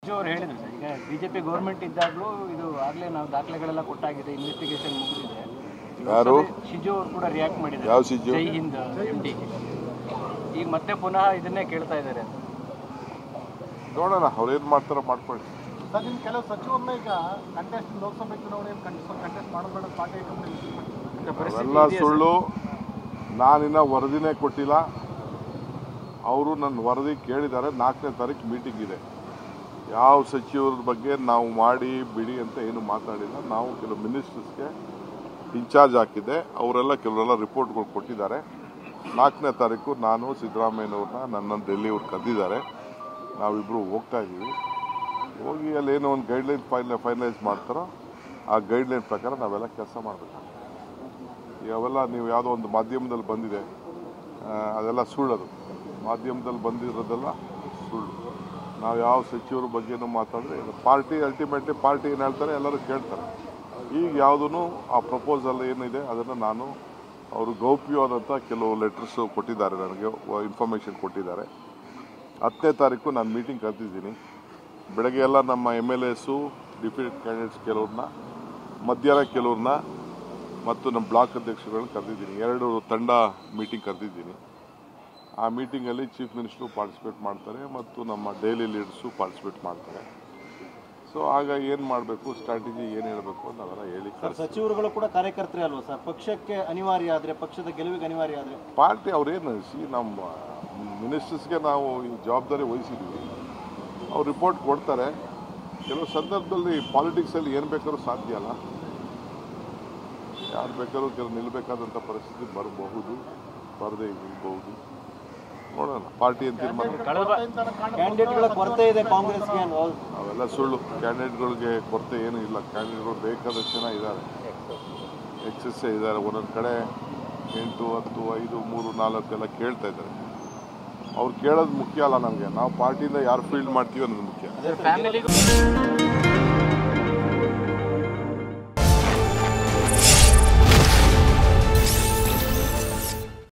ಸಚಿವ ಅವರು ಹೇಳಿದ್ರು ಸರ್, ಈಗ ಬಿಜೆಪಿ ಗೌರ್ಮೆಂಟ್ ಇದ್ದಾಗಲೂ ಇದು ಆಗಲೇ ನಾವು ದಾಖಲೆಗಳೆಲ್ಲ ಕೊಟ್ಟಾಗಿದೆ, ಇನ್ವೆಸ್ಟಿಗೇಷನ್ ಮುಗಿದಿದೆ. ಯಾರು ಶಿಜು ಅವರು ಕೂಡ ರಿಯಾಕ್ಟ್ ಮಾಡಿದ್ದಾರೆ. ಯಾವ ಶಿಜು? ಜೈ ಹಿಂದ್ MD ಈಗ ಮತ್ತೆ ಪುನಃ ಇದನ್ನೇ ಕೇಳ್ತಾ ಇದ್ದಾರೆ. ನೋಡೋಣ ಅವ್ರೇನು ಮಾಡ್ತಾರೋ ಮಾಡ್ಕೊಳ್ಳಿ. ಸರ್, ಇನ್ನು ಕೆಲವು ಸಚಿವರನ್ನ ಈಗ ಕಂಟೆಸ್ಟ್ ಲೋಕಸಭೆ ಚುನಾವಣೆಯಲ್ಲಿ ಕಂಟೆಸ್ಟ್ ಮಾಡಬೇಡ ಪಾರ್ಟಿ ಅವೆಲ್ಲ ಸುಳ್ಳು. ನಾನಿನ್ನ ವರದಿನೇ ಕೊಟ್ಟಿಲ್ಲ. ಅವರು ನನ್ನ ವರದಿ ಕೇಳಿದ್ದಾರೆ. 4ನೇ ತಾರೀಕು ಮೀಟಿಂಗ್ ಇದೆ. ಯಾವ ಸಚಿವರ ಬಗ್ಗೆ ನಾವು ಮಾಡಿ ಬಿಡಿ ಅಂತ ಏನು ಮಾತಾಡಿಲ್ಲ. ನಾವು ಕೆಲವು ಮಿನಿಸ್ಟರ್ಸ್ಗೆ ಇನ್ಚಾರ್ಜ್ ಹಾಕಿದ್ದೆ. ಅವರೆಲ್ಲ ಕೆಲವರೆಲ್ಲ ರಿಪೋರ್ಟ್ಗಳು ಕೊಟ್ಟಿದ್ದಾರೆ. 4ನೇ ತಾರೀಕು ನಾನು ಸಿದ್ದರಾಮಯ್ಯನವ್ರನ್ನ ನನ್ನನ್ನು ಡೆಲ್ಲಿಯವ್ರು ಕರೆದಿದ್ದಾರೆ. ನಾವಿಬ್ಬರು ಹೋಗ್ತಾ ಇದ್ದೀವಿ. ಹೋಗಿ ಅಲ್ಲೇನೋ ಒಂದು ಗೈಡ್ಲೈನ್ ಫೈನಲೈಸ್ ಮಾಡ್ತಾರೋ ಆ ಗೈಡ್ಲೈನ್ ಪ್ರಕಾರ ನಾವೆಲ್ಲ ಕೆಲಸ ಮಾಡಬೇಕು. ಅವೆಲ್ಲ ನೀವು ಯಾವುದೋ ಒಂದು ಮಾಧ್ಯಮದಲ್ಲಿ ಬಂದಿದೆ, ಅದೆಲ್ಲ ಸುಳ್ಳದು. ಮಾಧ್ಯಮದಲ್ಲಿ ಬಂದಿರೋದೆಲ್ಲ ಸುಳ್ಳು. ನಾವು ಯಾವ ಸಚಿವರ ಬಗ್ಗೆನೂ ಮಾತಾಡಿದ್ರೆ ಪಾರ್ಟಿ ಅಲ್ಟಿಮೇಟ್ಲಿ ಪಾರ್ಟಿ ಏನು ಹೇಳ್ತಾರೆ ಎಲ್ಲರೂ ಕೇಳ್ತಾರೆ. ಈಗ ಯಾವುದೂ ಆ ಪ್ರಪೋಸಲ್ ಏನಿದೆ ಅದನ್ನು ನಾನು ಅವರು ಗೌಪ್ಯವಾದಂಥ ಕೆಲವು ಲೆಟರ್ಸು ಕೊಟ್ಟಿದ್ದಾರೆ, ನನಗೆ ಇನ್ಫಾರ್ಮೇಷನ್ ಕೊಟ್ಟಿದ್ದಾರೆ. 10ನೇ ತಾರೀಕು ನಾನು ಮೀಟಿಂಗ್ ಕರೆದಿದ್ದೀನಿ. ಬೆಳಗ್ಗೆ ಎಲ್ಲ ನಮ್ಮ MLAಸು ಡಿಫಿಟ್ ಕ್ಯಾಂಡಿಡೇಟ್ಸ್ ಕೆಲವ್ರನ್ನ, ಮಧ್ಯಾಹ್ನ ಕೆಲವ್ರನ್ನ ಮತ್ತು ನಮ್ಮ ಬ್ಲಾಕ್ ಅಧ್ಯಕ್ಷರುಗಳನ್ನ ಕರೆದಿದ್ದೀನಿ. 2 ತಂಡ ಮೀಟಿಂಗ್ ಕರೆದಿದ್ದೀನಿ. ಆ ಮೀಟಿಂಗಲ್ಲಿ ಚೀಫ್ ಮಿನಿಸ್ಟ್ರು ಪಾರ್ಟಿಸಿಪೇಟ್ ಮಾಡ್ತಾರೆ ಮತ್ತು ನಮ್ಮ ಡೈಲಿ ಲೀಡರ್ಸು ಪಾರ್ಟಿಸಿಪೇಟ್ ಮಾಡ್ತಾರೆ. ಸೊ ಆಗ ಏನು ಮಾಡಬೇಕು, ಸ್ಟ್ರಾಟಜಿ ಏನು ಹೇಳಬೇಕು ಅಂತ ನಾವೆಲ್ಲ ಹೇಳಿ. ಸಚಿವರುಗಳು ಕೂಡ ಕಾರ್ಯಕರ್ತರೇ ಅಲ್ವಾ ಸರ್? ಪಕ್ಷಕ್ಕೆ ಅನಿವಾರ್ಯ ಆದರೆ, ಪಕ್ಷದ ಗೆಲುವಿಗೆ ಅನಿವಾರ್ಯ ಆದರೆ ಪಾರ್ಟಿ ಅವ್ರೇನು ನಮ್ಮ ಮಿನಿಸ್ಟರ್ಸ್ಗೆ ನಾವು ಈ ಜವಾಬ್ದಾರಿ ವಹಿಸಿದ್ವಿ. ಅವ್ರು ರಿಪೋರ್ಟ್ ಕೊಡ್ತಾರೆ. ಕೆಲವು ಸಂದರ್ಭದಲ್ಲಿ ಪಾಲಿಟಿಕ್ಸಲ್ಲಿ ಏನು ಬೇಕಾದ್ರೂ ಸಾಧ್ಯ ಅಲ್ಲ. ಯಾರು ಬೇಕಾದ್ರೂ ಕೆಲವು ನಿಲ್ಲಬೇಕಾದಂಥ ಪರಿಸ್ಥಿತಿ ಬರಬಹುದು, ಬರದೇ ಇರಬಹುದು. ನೋಡೋಣ, ಪಾರ್ಟಿ ಅಂತ ತೀರ್ಮಾನ. ಕ್ಯಾಂಡಿಡೇಟ್ಗಳ ಕೊರತೆ ಇದೆ ಕಾಂಗ್ರೆಸ್ಗೆ. ಅವೆಲ್ಲ ಸುಳ್ಳು. ಕ್ಯಾಂಡಿಡೇಟ್ಗಳಿಗೆ ಕೊರತೆ ಏನೂ ಇಲ್ಲ. ಕ್ಯಾಂಡಿಡೇಟ್ಗಳು ಬೇಕಾದಷ್ಟು ಜನ ಇದ್ದಾರೆ, ಎಕ್ಸಸ್ಸೇ ಇದ್ದಾರೆ. ಒಂದೊಂದು ಕಡೆ 8, 10, 5, 3, 4 ಎಲ್ಲ ಕೇಳ್ತಾ ಇದ್ದಾರೆ. ಅವ್ರು ಕೇಳೋದು ಮುಖ್ಯ ಅಲ್ಲ ನಮಗೆ. ನಾವು ಪಾರ್ಟಿಯಿಂದ ಯಾರು ಫೀಲ್ಡ್ ಮಾಡ್ತೀವಿ ಅನ್ನೋದು ಮುಖ್ಯ.